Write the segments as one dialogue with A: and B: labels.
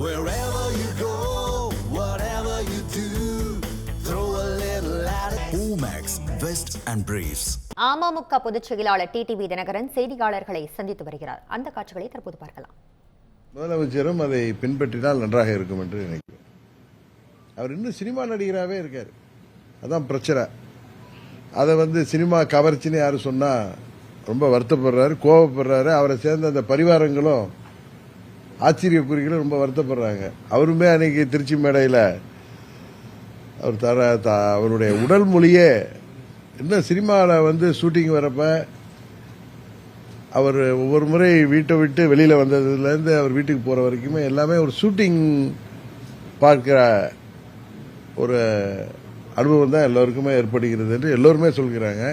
A: Wherever you go, whatever you do, throw a little at it. Omax, Vest and Briefs.
B: AMMK பொதுச் செயலாளர் TTV Dinakaran செய்தியாளர்களை சந்தித்து வருகிறார். அந்த காட்சிகளை தற்போது பார்க்கலாம்.
C: முதலமைச்சரும் அதை பின்பற்றினால் நன்றாக இருக்கும் என்று நினைக்கிறேன். அவர் இன்னும் சினிமா நடிகராகவே இருக்கார். அதான் பிரச்சனை. அதை சினிமா கவர்ச்சின்னு யாரும் சொன்னா ரொம்ப வருத்தப்படுறாரு, கோபப்படுறாரு. அவரை சேர்ந்த அந்த பரிவாரங்களும் ஆச்சரியக்குறிகளும் ரொம்ப வருத்தப்படுறாங்க. அவருமே அன்னைக்கு திருச்சி மேடையில் அவர் அவருடைய உடல் மொழியே இன்னும் சினிமாவில் ஷூட்டிங் வரப்ப அவர் ஒவ்வொரு முறை வீட்டை விட்டு வெளியில் வந்ததுலேருந்து அவர் வீட்டுக்கு போகிற வரைக்குமே எல்லாமே ஒரு ஷூட்டிங் பார்க்கிற ஒரு அனுபவம் தான் எல்லோருக்குமே ஏற்படுகிறது என்று எல்லோருமே சொல்கிறாங்க.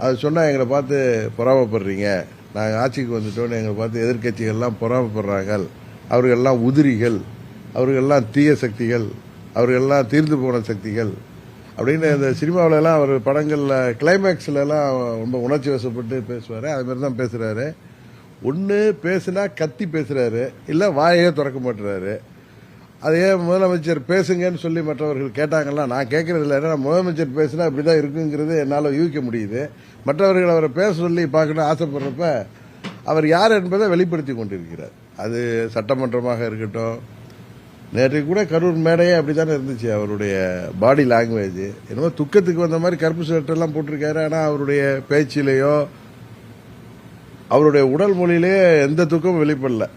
C: அது சொன்னால் எங்களை பார்த்து பொறாமப்படுறீங்க, நாங்கள் ஆட்சிக்கு வந்துட்டோன்னு எங்களை பார்த்து எதிர்கட்சிகள்லாம் பொறாமப்படுறாங்க, அவர்களெல்லாம் உதிரிகள், அவர்களெல்லாம் தீய சக்திகள், அவர்களெல்லாம் தீர்ந்து போன சக்திகள் அப்படின்னு இந்த சினிமாவிலலாம் அவர் படங்களில் கிளைமேக்ஸ்லாம் ரொம்ப உணர்ச்சி வசப்பட்டு பேசுவார். அதுமாரி தான் பேசுகிறாரு. ஒன்று பேசுனா கத்தி பேசுகிறாரு, இல்லை வாயே திறக்க மாட்டுறாரு. அதே முதலமைச்சர் பேசுங்கன்னு சொல்லி மற்றவர்கள் கேட்டாங்கன்னா நான் கேட்கறது இல்லை. ஏன்னா முதலமைச்சர் பேசுனா இப்படி தான் இருக்குங்கிறது என்னால் யூகிக்க முடியுது. மற்றவர்கள் அவரை பேச சொல்லி பார்க்கணும் ஆசைப்படுறப்ப அவர் யார் என்பதை வெளிப்படுத்தி கொண்டிருக்கிறார். அது சட்டமன்றமாக இருக்கட்டும், நேற்றைக்கு கூட கரூர் மேடையே அப்படித்தானே இருந்துச்சு. அவருடைய பாடி லாங்குவேஜ் என்னமோ துக்கத்துக்கு வந்த மாதிரி கருப்பு சட்டெல்லாம் போட்டிருக்காரு. ஆனால் அவருடைய பேச்சிலேயோ அவருடைய உடல் மொழியிலேயே எந்த துக்கமும் வெளிப்படல.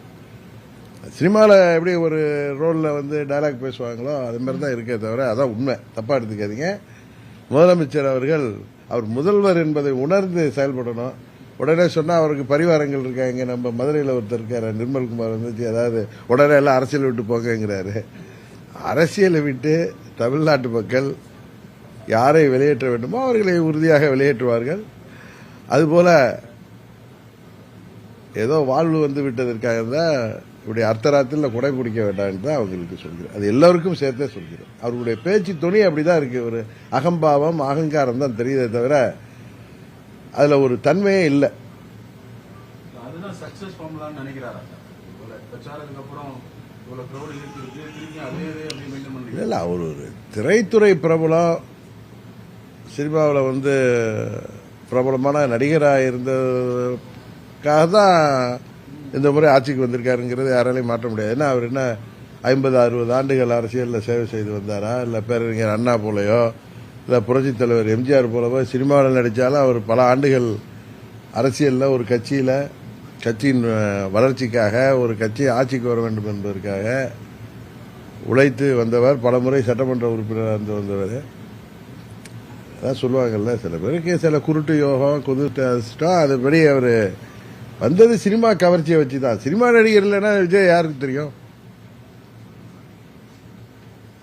C: சினிமாவில் எப்படி ஒரு ரோலில் டயலாக் பேசுவாங்களோ அது மாதிரி தான் இருக்கே தவிர அதான் உண்மை, தப்பாக எடுத்துக்காதீங்க. முதலமைச்சர் அவர்கள் அவர் முதல்வர் என்பதை உணர்ந்து செயல்படணும். உடனே சொன்னால் அவருக்கு பரிவாரங்கள் இருக்காங்க. நம்ம மதுரையில் ஒருத்தர் இருக்காரு நிர்மல்குமார் அதாவது உடனே எல்லாம் அரசியல் விட்டு போங்கிறாரு. அரசியலை விட்டு தமிழ்நாட்டு மக்கள் யாரை வெளியேற்ற வேண்டுமோ அவர்களை உறுதியாக வெளியேற்றுவார்கள். அதுபோல ஏதோ வாழ்வு விட்டதற்காக தான் இப்படி அர்த்தராத்தில் கொடை பிடிக்க வேண்டாம்னு தான் அவங்களுக்கு சொல்கிறேன். அது எல்லோருக்கும் சேர்த்தே சொல்கிறேன். அவர்களுடைய பேச்சு துணி அப்படிதான் இருக்கு. ஒரு அகம்பாவம் அகங்காரம் தான் தெரியுதே தவிர அதுல ஒரு தன்மையே இல்லை. இல்ல அவர் ஒரு திரைத்துறை பிரபலம், சினிமாவில் பிரபலமான நடிகராக இருந்ததுக்காக தான் இந்த முறை ஆட்சிக்கு வந்திருக்காருங்கிறது யாராலையும் மாற்ற முடியாது. ஏன்னா அவர் என்ன 50-60 ஆண்டுகள் அரசியலில் சேவை செய்து வந்தாரா, இல்லை பேரறிஞர் அண்ணா போலையோ இல்லை புரட்சித் தலைவர் எம்ஜிஆர் போலவோ சினிமாவில் நடித்தாலும் அவர் பல ஆண்டுகள் அரசியலில் ஒரு கட்சியின் வளர்ச்சிக்காக ஒரு கட்சி ஆட்சிக்கு வர வேண்டும் என்பதற்காக உழைத்து வந்தவர். பல முறை சட்டமன்ற உறுப்பினராக இருந்து வந்தவர். அதான் சொல்லுவாங்கல்ல, சில பேருக்கு சில குருட்டு யோகம் குதிர்ஷ்டம். அதுபடி அவர் வந்தது சினிமா கவர்ச்சியை வச்சு தான். சினிமா நடிகர் இல்லைன்னா விஜய் யாருக்கு தெரியும்?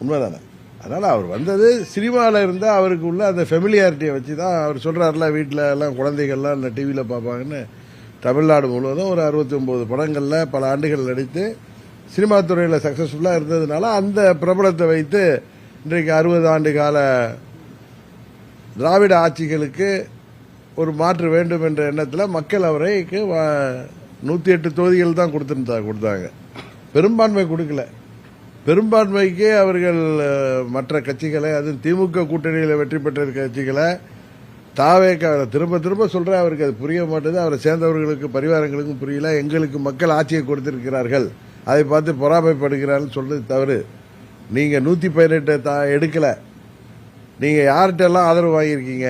C: உண்மைதானே? அதனால அவர் வந்தது சினிமாவில் இருந்தால் அவருக்கு உள்ள அந்த ஃபெமிலியாரிட்டியை வச்சு தான். அவர் சொல்றாருல, வீட்டில் எல்லாம் குழந்தைகள்லாம் இந்த டிவியில் பார்ப்பாங்கன்னு. தமிழ்நாடு முழுவதும் ஒரு 69 படங்களில் பல ஆண்டுகள் நடித்து சினிமா துறையில் சக்சஸ்ஃபுல்லாக இருந்ததுனால அந்த பிரபலத்தை வைத்து இன்றைக்கு 60 ஆண்டு கால திராவிட ஆட்சிகளுக்கு ஒரு மாற்று வேண்டும் என்ற எண்ணத்தில் மக்கள் அவரைக்கு 108 தொகுதிகள் தான் கொடுத்தாங்க. பெரும்பான்மை கொடுக்கல. பெரும்பான்மைக்கே அவர்கள் மற்ற கட்சிகளை, அது திமுக கூட்டணியில் வெற்றி பெற்ற கட்சிகளை திரும்ப திரும்ப சொல்ற, அவருக்கு அது புரிய மாட்டேது. அவரை சேர்ந்தவர்களுக்கு பரிவாரங்களுக்கும் புரியல. எங்களுக்கு மக்கள் ஆட்சியை கொடுத்திருக்கிறார்கள், அதை பார்த்து பொறாமைப்படுகிறார்கள் சொல்றது தவறு. நீங்க 118 எடுக்கல, நீங்க யார்கிட்டெல்லாம் ஆதரவு வாங்கியிருக்கீங்க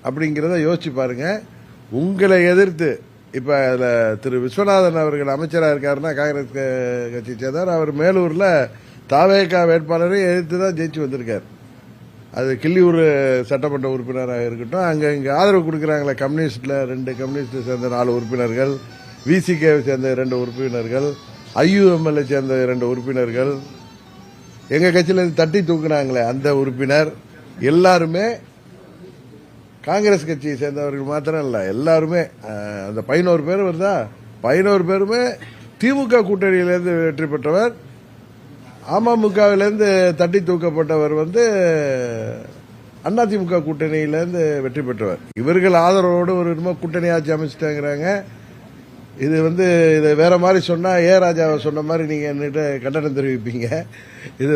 C: அப்படிங்கிறத யோசிச்சு பாருங்க. உங்களை எதிர்த்து இப்ப அதுல திரு விஸ்வநாதன் அவர்கள் அமைச்சராக இருக்காருன்னா காங்கிரஸ் கட்சி சேர்ந்தார். அவர் மேலூர்ல தாவேகா வேட்பாளரை எதிர்த்து தான் ஜெயிச்சு வந்திருக்கார். அது கிள்ளியூர் சட்டமன்ற உறுப்பினராக இருக்கட்டும், இங்க ஆதரவு கொடுக்குறாங்களே கம்யூனிஸ்ட்ல 2 கம்யூனிஸ்ட் சேர்ந்த 4 உறுப்பினர்கள், விசிகே சேர்ந்த 2 உறுப்பினர்கள், ஐயுஎம்எல்ஏ சேர்ந்த 2 உறுப்பினர்கள், எங்க கட்சியில தட்டி தூக்குனாங்களே அந்த உறுப்பினர், எல்லாருமே காங்கிரஸ் கட்சியை சேர்ந்தவர்கள் மாத்திரம் இல்ல, எல்லாருமே அந்த 11 பேர் வருதா, 11 பேருமே திமுக கூட்டணியிலிருந்து வெற்றி பெற்றவர். அமமுகவிலிருந்து தட்டி தூக்கப்பட்டவர் அதிமுக கூட்டணியிலிருந்து வெற்றி பெற்றவர். இவர்கள் ஆதரவோடு ஒரு கூட்டணி ஆட்சி அமைச்சிட்டாங்கிறாங்க. இது இதை வேற மாதிரி சொன்னா ராஜாவை சொன்ன மாதிரி நீங்க என்கிட்ட கண்டனம் தெரிவிப்பீங்க. இது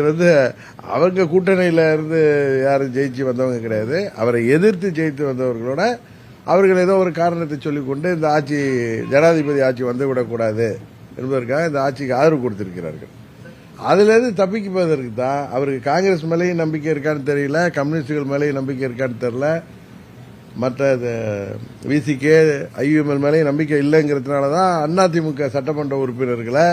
C: அவங்க கூட்டணியில இருந்து யாரும் ஜெயிச்சு வந்தவங்க கிடையாது. அவரை எதிர்த்து ஜெயித்து வந்தவர்களோட அவர்கள் ஏதோ ஒரு காரணத்தை சொல்லிக்கொண்டு இந்த ஆட்சி ஜனாதிபதி ஆட்சி வந்துவிடக்கூடாது என்பதற்காக இந்த ஆட்சிக்கு ஆதரவு கொடுத்திருக்கிறார்கள். அதுல இருந்து தப்பிக்குவதற்கு தான் அவருக்கு காங்கிரஸ் மேலேயும் நம்பிக்கை இருக்கான்னு தெரியல, கம்யூனிஸ்டுகள் மேலேயும் நம்பிக்கை இருக்கான்னு தெரியல, மற்ற விசிகே ஐயுஎம்எல் மேலேயும் நம்பிக்கை இல்லைங்கிறதுனால தான் அதிமுக சட்டமன்ற உறுப்பினர்களை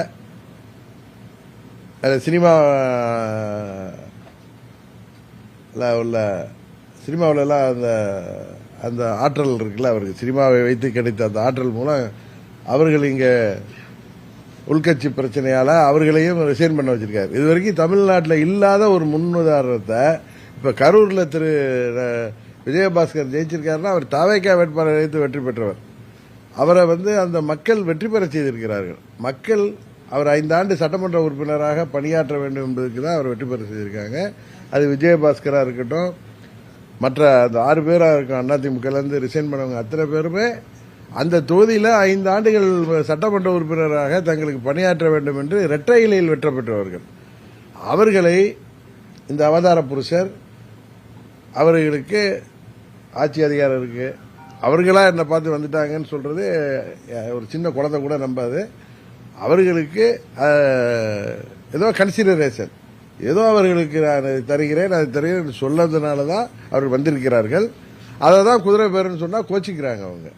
C: சினிமாவில் எல்லாம் அந்த ஆற்றல் இருக்குல்ல, அவருக்கு சினிமாவை வைத்து கிடைத்த அந்த ஆற்றல் மூலம் அவர்கள் இங்க உள்கட்சி பிரச்சனையால அவர்களையும் ரிசைன் பண்ண வச்சிருக்காரு. இது வரைக்கும் தமிழ்நாட்டில் இல்லாத ஒரு முன்னுதாரணத்தை இப்ப கரூர்ல திரு விஜயபாஸ்கர் ஜெயிச்சிருக்காருன்னா அவர் தாவேக்கா வேட்பாளரை வைத்து வெற்றி பெற்றவர். அவரை அந்த மக்கள் வெற்றி பெற செய்திருக்கிறார்கள். மக்கள் அவர் 5 ஆண்டு சட்டமன்ற உறுப்பினராக பணியாற்ற வேண்டும் என்பதற்கு தான் அவர் வெற்றி பெற செய்திருக்காங்க. அது விஜயபாஸ்கரா இருக்கட்டும், மற்ற அந்த 6 பேரா இருக்கும் அதிமுக ரிசைன் பண்ணவங்க அத்தனை பேருமே அந்த தொகுதியில் 5 ஆண்டுகள் சட்டமன்ற உறுப்பினராக தங்களுக்கு பணியாற்ற வேண்டும் என்று இரட்டை இலையில் வெற்றி பெற்றவர்கள். அவர்களை இந்த அவதார புருஷர் அவர்களுக்கு ஆட்சி அதிகாரம் இருக்கு, அவர்களா என்னை பார்த்து வந்துட்டாங்கன்னு சொல்றது ஒரு சின்ன குழந்தை கூட நம்பாது. அவர்களுக்கு ஏதோ கன்சிடரேஷன், ஏதோ அவர்களுக்கு நான் தருகிறேன் அது தருகிறேன் சொல்லதுனால தான் அவர்கள் வந்திருக்கிறார்கள். அதை தான் குதிரை பேருன்னு சொன்னா கோச்சிக்கிறாங்க அவங்க.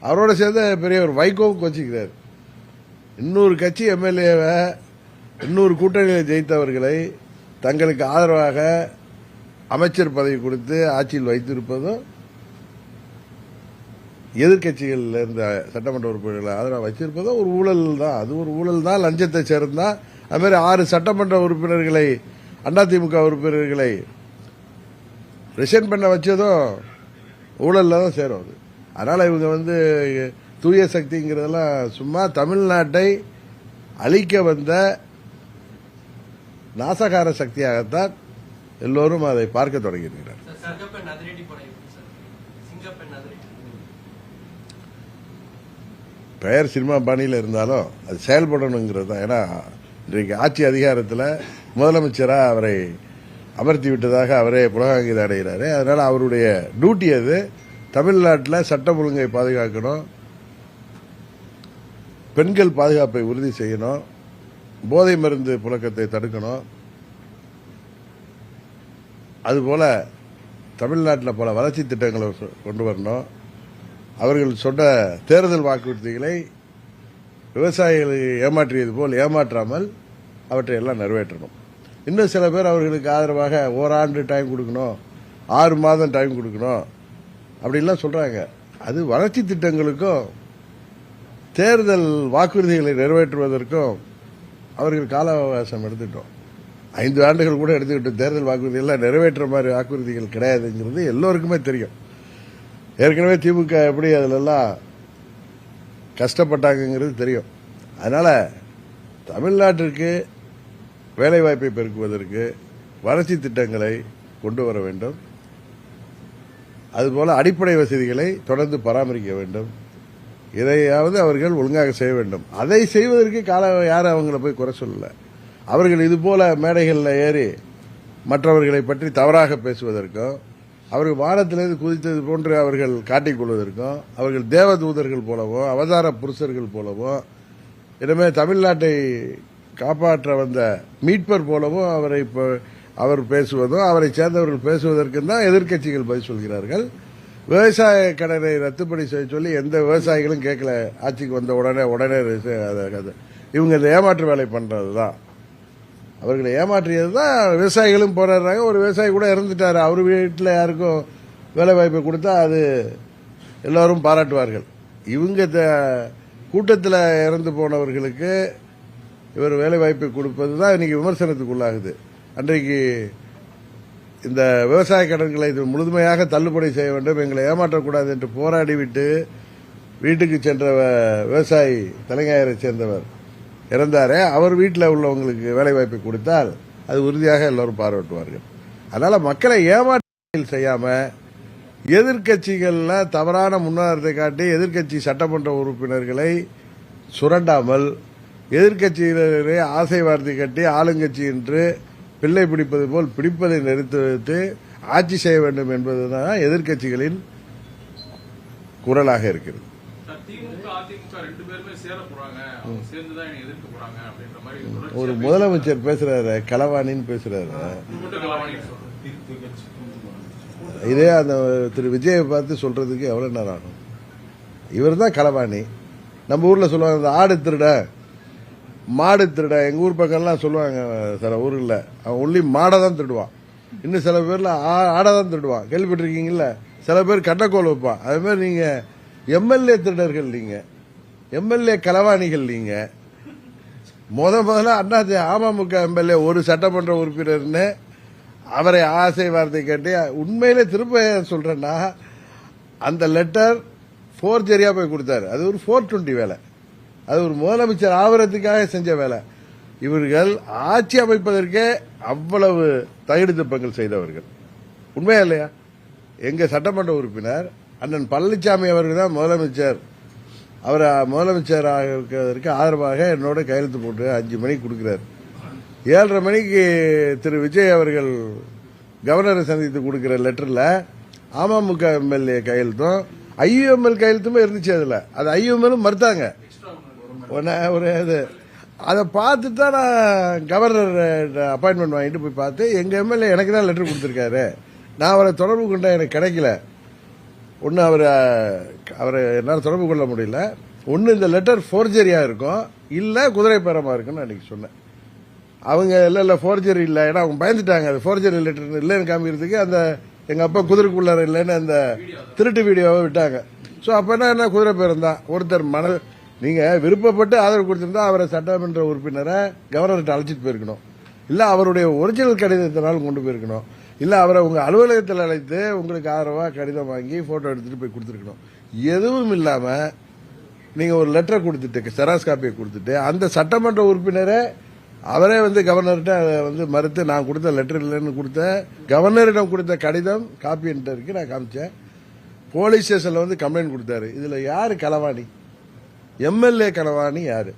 C: அவரோட சேர்ந்த பெரியவர் வைகோவும் கோச்சிக்கிறார். இன்னொரு கட்சி எம்எல்ஏவை இன்னொரு கூட்டணியில் ஜெயித்தவர்களை தங்களுக்கு ஆதரவாக அமைச்சர் பதவி கொடுத்து ஆட்சியில் வைத்திருப்பதும் எதிர்கட்சிகள் இருந்த சட்டமன்ற உறுப்பினர்களை ஆதரவாக வச்சிருப்பதும் ஒரு ஊழல் தான். அது ஒரு ஊழல் தான், லஞ்சத்தை சேர்ந்தா. அது மாதிரி 6 சட்டமன்ற உறுப்பினர்களை அதிமுக உறுப்பினர்களை ரிசைன் பண்ண வச்சதும் ஊழல்ல தான் சேரும். அது அதனால இவங்க தூய சக்திங்கிறதெல்லாம் சும்மா தமிழ்நாட்டை அழிக்க வந்த நாசகார சக்தியாகத்தான் எல்லோரும் அதை பார்க்க தொடங்கியிருக்கிறார். பெயர் சினிமா பாணியில் இருந்தாலும் அது செயல்படணுங்கிறது தான். ஏன்னா இன்றைக்கு ஆட்சி அதிகாரத்தில் முதலமைச்சராக அவரை அமர்த்தி விட்டதாக அவரே புலகாங்கிதம் அடைகிறாரு. அதனால அவருடைய டியூட்டி அது தமிழ்நாட்டில் சட்டம் ஒழுங்கை பாதுகாக்கணும், பெண்கள் பாதுகாப்பை உறுதி செய்யணும், போதை மருந்து புழக்கத்தை தடுக்கணும். அதுபோல தமிழ்நாட்டில் பல வளர்ச்சி திட்டங்களை கொண்டு வரணும். அவர்கள் சொன்ன தேர்தல் வாக்குறுதிகளை விவசாயிகளை ஏமாற்றியது போல் ஏமாற்றாமல் அவற்றை எல்லாம் நிறைவேற்றணும். இன்னும் சில பேர் அவர்களுக்கு ஆதரவாக ஓராண்டு டைம் கொடுக்கணும், 6 மாதம் டைம் கொடுக்கணும் அப்படின்லாம் சொல்றாங்க. அது வளர்ச்சி திட்டங்களுக்கும் தேர்தல் வாக்குறுதிகளை நிறைவேற்றுவதற்கும் அவர்கள் கால அவகாசம் எடுத்துட்டோம். 5 ஆண்டுகள் கூட எடுத்துக்கிட்டோம். தேர்தல் வாக்குறுதிகள் நிறைவேற்ற மாதிரி வாக்குறுதிகள் கிடையாதுங்கிறது எல்லோருக்குமே தெரியும். ஏற்கனவே திமுக எப்படி அதிலெல்லாம் கஷ்டப்பட்டாங்கிறது தெரியும். அதனால தமிழ்நாட்டிற்கு வேலைவாய்ப்பை பெருக்குவதற்கு வளர்ச்சி திட்டங்களை கொண்டு வர வேண்டும். அதுபோல அடிப்படை வசதிகளை தொடர்ந்து பராமரிக்க வேண்டும். இதையாவது அவர்கள் ஒழுங்காக செய்ய வேண்டும். அதை செய்வதற்கு யாரும் அவங்களை போய் குறை சொல்லல. அவர்கள் இதுபோல மேடைகளில் ஏறி மற்றவர்களை பற்றி தவறாக பேசுவதற்கும், அவர்கள் வானத்திலிருந்து குதித்தது போன்று அவர்கள் காட்டிக்கொள்வதற்கும், அவர்கள் தேவ தூதர்கள் போலவோ அவதார புருஷர்கள் போலவோ இனிமே தமிழ்நாட்டை காப்பாற்ற வந்த மீட்பர் போலவும் அவர் பேசுவதும் அவரை சேர்ந்தவர்கள் பேசுவதற்கும் தான் எதிர்க்கட்சிகள் பதில் சொல்கிறார்கள். விவசாய கடனை ரத்துப்படி செய்ய சொல்லி எந்த விவசாயிகளும் கேட்கல. ஆட்சிக்கு வந்த உடனே இவங்க இந்த ஏமாற்று வேலை பண்றதுதான், அவர்களை ஏமாற்றியது தான். விவசாயிகளும் போராடுறாங்க. ஒரு விவசாயி கூட இறந்துட்டாரு, அவர் வீட்டில் யாருக்கும் வேலை வாய்ப்பை கொடுத்தா அது எல்லாரும் பாராட்டுவார்கள். இவங்க கூட்டத்தில் இறந்து போனவர்களுக்கு இவர் வேலை வாய்ப்பை கொடுப்பது தான் இன்னைக்கு விமர்சனத்துக்குள்ளாகுது. அன்றைக்கு இந்த விவசாய கடன்களை இது முழுமையாக தள்ளுபடி செய்ய வேண்டும், எங்களை ஏமாற்றக்கூடாது என்று போராடிவிட்டு வீட்டுக்கு சென்ற விவசாயி தலைஞாயிறை சேர்ந்தவர் இறந்தாரே, அவர் வீட்டில் உள்ளவங்களுக்கு வேலை வாய்ப்பை கொடுத்தால் அது உறுதியாக எல்லோரும் பாராட்டுவார்கள். அதனால மக்களை ஏமாற்றல் செய்யாம எதிர்கட்சிகள்ல தவறான முன்னாரத்தை காட்டி எதிர்கட்சி சட்டமன்ற உறுப்பினர்களை சுரண்டாமல் எதிர்கட்சியினரை ஆசை வார்த்தை கட்டி ஆளுங்கட்சி என்று பிள்ளை பிடிப்பது போல் பிடிப்பதை நிறுத்தி வைத்து ஆட்சி செய்ய வேண்டும் என்பதுதான் எதிர்கட்சிகளின் குரலாக இருக்கிறது. ஒரு முதலமைச்சர் பேசுறாரு, களவாணின்னு பேசுறாரு. இதே அந்த திரு விஜயை பார்த்து சொல்றதுக்கு எவ்வளவு நேரம் ஆகும்? இவர் தான் களவாணி. நம்ம ஊர்ல சொல்லுவாங்க இந்த ஆடு திருட மாடு திருட. எங்க ஊர் பக்கம்லாம் சொல்லுவாங்க சில ஊர்ல அவன் ஒன்லி மாடை தான் திருடுவான், இன்னும் சில பேர்ல ஆடை தான் திருடுவான். கேள்விப்பட்டிருக்கீங்கல்ல? சில பேர் கட்டக்கோல் வைப்பான். அதே மாதிரி நீங்க எம்எல்ஏ திருடர்கள், நீங்க எம்எல்ஏ களவாணிகள். நீங்க முதல்ல அமமுக எம்எல்ஏ ஒரு சட்டமன்ற உறுப்பினர்னு அவரை ஆசை வார்த்தை கேட்டு உண்மையிலே திரும்ப சொல்றேன்னா அந்த லெட்டர் ஃபோர்ஜரியா போய் கொடுத்தாரு. அது ஒரு 420 வேலை. அது ஒரு முதலமைச்சர் ஆவறதுக்காக செஞ்ச வேலை. இவர்கள் ஆட்சி அமைப்பதற்கே அவ்வளவு தகுதி திப்பங்கள் செய்தவர்கள். உண்மையா இல்லையா? எங்க சட்டமன்ற உறுப்பினர் அண்ணன் பழனிசாமி அவர்கள் தான் முதலமைச்சர். அவர் முதலமைச்சர் இருக்கிறதற்கு ஆதரவாக என்னோட கையெழுத்து போட்டு 5 மணிக்கு கொடுக்கிறார். 7:30 மணிக்கு திரு விஜய் அவர்கள் கவர்னரை சந்தித்து கொடுக்கிற லெட்டர்ல அமமுக எம்எல்ஏ கையெழுத்தும் ஐயுஎம்எல் கையெழுத்துமே இருந்துச்சு. அதுல அது ஐயுஎம்எலும் மறுத்தாங்க. ஒரு அதை பார்த்துட்டு தான் நான் கவர்னர் அப்பாயின்மெண்ட் வாங்கிட்டு போய் பார்த்து எங்க எம்எல்ஏ எனக்கு தான் லெட்டர் கொடுத்திருக்காரு. நான் அவரை தொடர்பு கொண்ட எனக்கு கிடைக்கல. ஒன்னு அவரை என்னால் தொடர்பு கொள்ள முடியல. ஒன்னு இந்த லெட்டர் ஃபோர்ஜரியா இருக்கும், இல்ல குதிரை பேரமா இருக்குன்னு அன்னைக்கு சொன்னேன். அவங்க இல்ல ஃபோர்ஜரி இல்ல, ஏன்னா அவங்க பயந்துட்டாங்க. அது ஃபோர்ஜரி லெட்டர் இல்லைன்னு காமிக்கிறதுக்கு அந்த எங்க அப்பா குதிரைக்குள்ளார இல்லைன்னு அந்த திருட்டு வீடியோவை விட்டாங்க. சோ அப்ப என்ன குதிரை பேரம் தான். ஒருத்தர் நீங்க விருப்பப்பட்டு ஆதரவு கொடுத்திருந்தா அவரை சட்டமன்ற உறுப்பினரை கவர்னர்கிட்ட அழைச்சிட்டு போயிருக்கணும், இல்ல அவருடைய ஒரிஜினல் கடிதத்தினாலும் கொண்டு போயிருக்கணும், இல்ல அவரை உங்க அலுவலகத்தில் அழைத்து உங்களுக்கு ஆதரவா கடிதம் வாங்கி போட்டோ எடுத்துட்டு போய் கொடுத்துருக்கணும். எதுவும் இல்லாம நீங்க ஒரு லெட்டர் கொடுத்துட்டு செராஸ் காப்பியை கொடுத்துட்டு அந்த சட்டமன்ற உறுப்பினரை அவரே கவர்னர்கிட்ட மறுத்து நான் கொடுத்த லெட்டர் இல்லைன்னு கொடுத்த கவர்னரிடம் கொடுத்த கடிதம் காப்பி இருக்கு நான் காமிச்சேன். போலீஸ் ஸ்டேஷன்ல கம்ப்ளைண்ட் கொடுத்தாரு. இதுல யாரு களவாணி? எம்எல்ஏ களவாணி யாரு?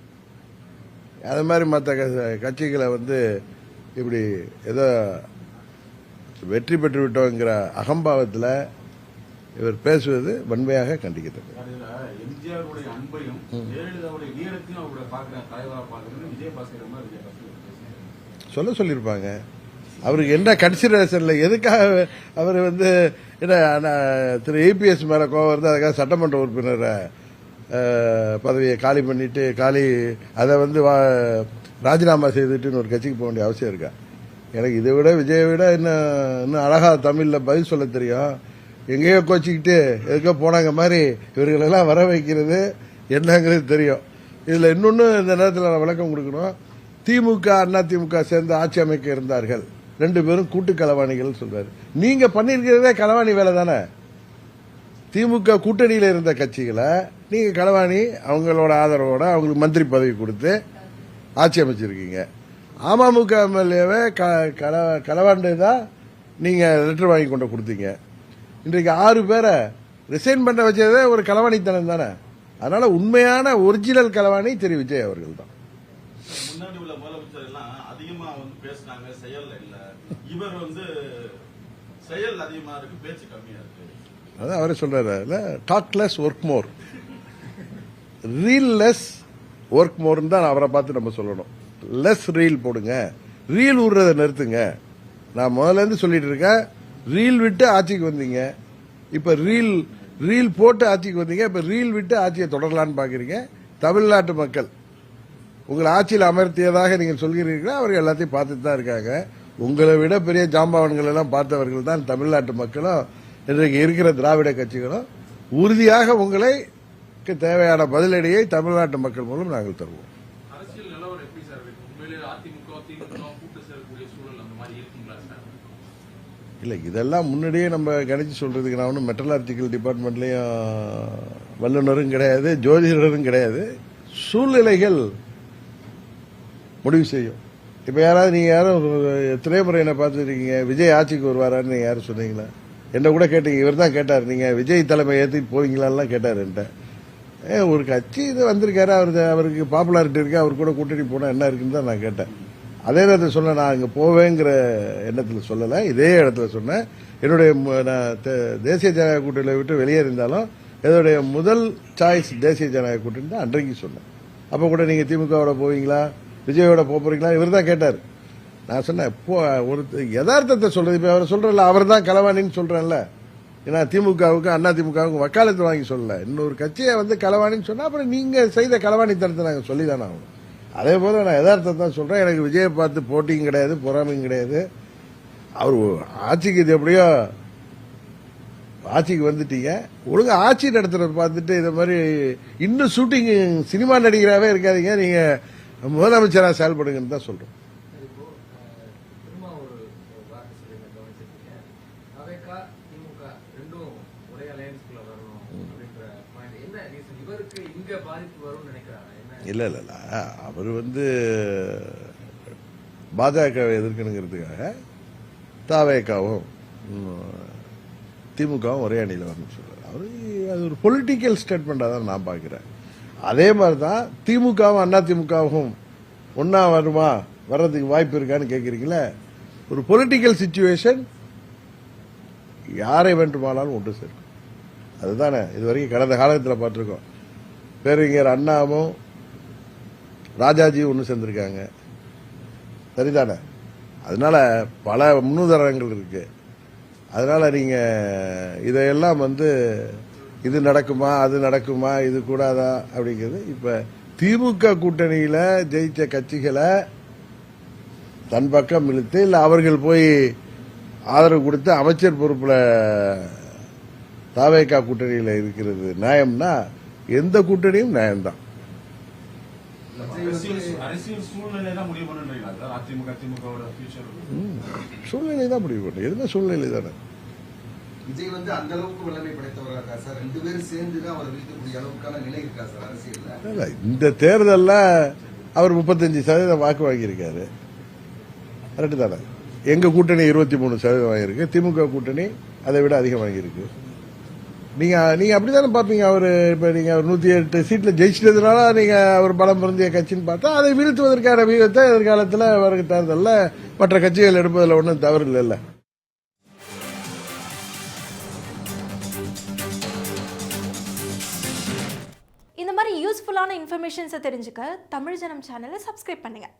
C: அது மாதிரி மற்ற கட்சிகளை இப்படி ஏதோ வெற்றி பெற்று விட்டோங்கிற அகம்பாவத்தில் இவர் பேசுவது வன்மையாக கண்டிக்கிறது. சொல்லிருப்பாங்க. அவருக்கு என்ன கன்சிடரேஷன்ல எதுக்காக அவர் திரு ஏபிஎஸ் மேல கோவம் வருது, அதுக்காக சட்டமன்ற உறுப்பினரை பதவியை காலி பண்ணிட்டு அதை ராஜினாமா செய்துட்டு ஒரு கட்சிக்கு போக வேண்டிய அவசியம் இருக்கா? எனக்கு இதை விட விஜயை விட இன்னும் அழகா தமிழ்ல பதில் சொல்ல தெரியும். எங்கேயோ கோச்சிக்கிட்டு எதுக்கோ போனாங்க மாதிரி இவர்களெல்லாம் வர வைக்கிறது என்னங்கிறது தெரியும். இதுல இன்னொன்னு இந்த நேரத்தில் நான் விளக்கம் கொடுக்கணும். திமுக அண்ணா திமுக சேர்ந்து ஆட்சி அமைக்க இருந்தார்கள், 2 பேரும் கூட்டு களவாணிகள் சொல்றாரு. நீங்க பண்ணிருக்கிறதே களவாணி வேலை தானே. திமுக கூட்டணியில இருந்த கட்சிகளை நீங்க களவாணி, அவங்களோட ஆதரவோட அவங்களுக்கு மந்திரி பதவி கொடுத்து ஆட்சி அமைச்சிருக்கீங்க. அமமுக எம்எல்ஏவை களவாண்டு தான் நீங்க லெட்டர் வாங்கி கொண்டு கொடுத்தீங்க. இன்றைக்கு 6 பேரை ரிசைன் பண்ண வச்சதே ஒரு களவாணித்தனம் தானே. அதனால உண்மையான ஒரிஜினல் களவாணி திரு விஜய் அவர்கள் தான்.
D: முன்னாடி உள்ள முதலமைச்சர் எல்லாம் அதிகமா பேசினாங்க, செயல் இல்ல. இவர் செயல் அதிகமா இருக்கு, பேச்சு கம்மியா இருக்கு.
C: அதான் அவரே சொல்றாரு, talk less work more, reel less work மோர்னு தான் அவரை பார்த்து நம்ம சொல்லணும். லெஸ் ரீல் போடுங்க, ரீல் விடுறதை நிறுத்துங்க. நான் முதல்ல இருந்து சொல்லிட்டு இருக்கேன், ரீல் விட்டு ஆட்சிக்கு வந்தீங்க, இப்ப ரீல் போட்டு ஆட்சிக்கு வந்தீங்க, இப்ப ரீல் விட்டு ஆட்சியை தொடரலான்னு பாக்குறீங்க. தமிழ்நாட்டு மக்கள் உங்களை ஆட்சியில் அமர்த்தியதாக நீங்கள் சொல்கிறீர்களா? அவர்கள் எல்லாத்தையும் பார்த்துட்டு தான் இருக்காங்க. உங்களை விட பெரிய ஜாம்பவான்கள் எல்லாம் பார்த்தவர்கள் தான் தமிழ்நாட்டு மக்களும் இன்றைக்கு இருக்கிற திராவிட கட்சிகளும். உறுதியாக உங்களை தேவையான பதிலடியை தமிழ்நாட்டு மக்கள் மூலம் நாங்கள் தருவோம். இல்ல இதெல்லாம் முன்னாடியே நம்ம கணிச்சு சொல்றதுக்கு நான் ஒன்றும் மெட்டலாஜிக்கல் டிபார்ட்மெண்ட்லயும் வல்லுநரும் கிடையாது, ஜோதிடரும் கிடையாது. சூழ்நிலைகள் முடிவு செய்யும். இப்ப யாராவது நீங்க யாரும் எத்தனை முறை என்ன பார்த்துருக்கீங்க விஜய் ஆட்சிக்கு வருவாரான்னு நீங்க யாரும் சொன்னீங்களா? என்ன கூட கேட்டீங்க, இவர் தான் கேட்டார், நீங்க விஜய் தலைமை ஏற்றிட்டு போவீங்களான்லாம் கேட்டார் என்கிட்ட. ஒரு கட்சி இது வந்திருக்காரு, அவருக்கு பாப்புலாரிட்டி இருக்கு, அவர் கூட கூட்டணி போனா என்ன இருக்குன்னு தான் நான் கேட்டேன். அதே நேரத்தில் சொன்ன, நான் இங்கே போவேங்கிற எண்ணத்தில் சொல்லலை, இதே இடத்துல சொன்னேன். என்னுடைய நான் தேசிய ஜனநாயக கூட்டணியை விட்டு வெளியே இருந்தாலும் என்னுடைய முதல் சாய்ஸ் தேசிய ஜனநாயக கூட்டணி தான் அன்றைக்கு சொன்னேன். அப்போ கூட நீங்கள் திமுகவோட போவீங்களா, விஜயோட போறீங்களா, இவர் தான் கேட்டார். நான் சொன்னேன், இப்போ ஒரு யதார்த்தத்தை சொல்றது. இப்போ அவர் சொல்றல, அவர் தான் களவாணின்னு சொல்றேன்ல. ஏன்னா திமுகவுக்கும் அண்ணா திமுகவுக்கும் வக்காலத்து வாங்கி சொல்லல. இன்னொரு கட்சியை வந்து களவாணின்னு சொன்னா அப்புறம் நீங்க செய்த களவாணித்தனத்தை நாங்கள் சொல்லி தானே ஆகணும். அதே போல நான் யதார்த்தத்தை தான் சொல்றேன். எனக்கு விஜயை பார்த்து போட்டியும் கிடையாது, பொறாமையும் கிடையாது. அவர் ஆட்சிக்கு இது எப்படியோ ஆட்சிக்கு வந்துட்டீங்க, ஒழுங்கா ஆட்சி நடத்துறத பார்த்துட்டு இதை மாதிரி இன்னும் ஷூட்டிங் சினிமா நடிகராகவே இருக்காதீங்க, நீங்க முதலமைச்சராக செயல்படுங்கன்னு தான் சொல்றோம். இல்ல இல்ல அவர் வந்து பாஜகவை எதிர்க்கணுங்கிறதுக்காக தாவேகாவும் திமுகவும் ஒரே அணியில் வரணும்னு சொல்றாரு. அது ஒரு பொலிட்டிக்கல் ஸ்டேட்மெண்டா தான் நான் பார்க்கிறேன். அதே மாதிரி தான் திமுகவும் அண்ணா திமுகவும் ஒன்னா வருமா, வர்றதுக்கு வாய்ப்பு இருக்கான்னு கேட்கறீங்களே. ஒரு பொலிட்டிக்கல் சிச்சுவேஷன் யாரை வேண்டுமானாலும் ஒன்று சேர்க்கும். அதுதானே இதுவரைக்கும் கடந்த காலத்தில் பார்த்துருக்கோம். பேரறிஞர் அண்ணாவும் ராஜாஜியும் ஒன்று சேர்ந்திருக்காங்க, சரிதானே? அதனால பல முன்னுதாரணங்கள் இருக்கு. அதனால நீங்க இதையெல்லாம் வந்து இது நடக்குமா அது நடக்குமா இது கூடாதா அப்படிங்கிறது. இப்ப திமுக கூட்டணியில ஜெயிச்ச கட்சிகளை தன் பக்கம் இழுத்து, இல்ல அவர்கள் போய் ஆதரவு கொடுத்து அமைச்சர் பொறுப்புல தாவேகா கூட்டணியில இருக்கிறது நியாயம்னா எந்த கூட்டணியும் நியாயம்தான். சூழ்நிலை தான் முடிவு பண்ணு, எதுவுமே சூழ்நிலை தானே.
E: விஜய் வந்து அந்த அளவுக்கு வல்லமை படைத்தவரா இருக்கா சார்? ரெண்டு பேரும் சேர்ந்து தான் அவரை வீழ்த்தக்கூடிய அளவுக்கான நிலை இருக்கா சார் அரசியல்ல?
C: இந்த தேர்தல்ல அவர் 35% வாக்கு வாங்கியிருக்காரு, கரெக்டு தானே? எங்க கூட்டணி 23% வாங்கியிருக்கு, திமுக கூட்டணி அதை விட அதிகம் வாங்கியிருக்கு. நீங்க அப்படித்தானே பாப்பீங்க. அவரு இப்ப நீங்க 108 சீட்ல ஜெயிச்சிட்டதுனால நீங்க அவர் பலம் பொருந்திய கட்சின்னு பார்த்தா அதை வீழ்த்துவதற்கான வியூகத்தை எதிர்காலத்தில் வர தேர்தலில் மற்ற கட்சிகள் எடுப்பதில் ஒன்றும் தவறு இல்லைல்ல.
F: இந்த மாதிரி யூஸ்ஃபுல்லான இன்ஃபர்மேஷன்ஸை தெரிஞ்சுக்க தமிழ் ஜனம் சேனலை சப்ஸ்கிரைப் பண்ணுங்க.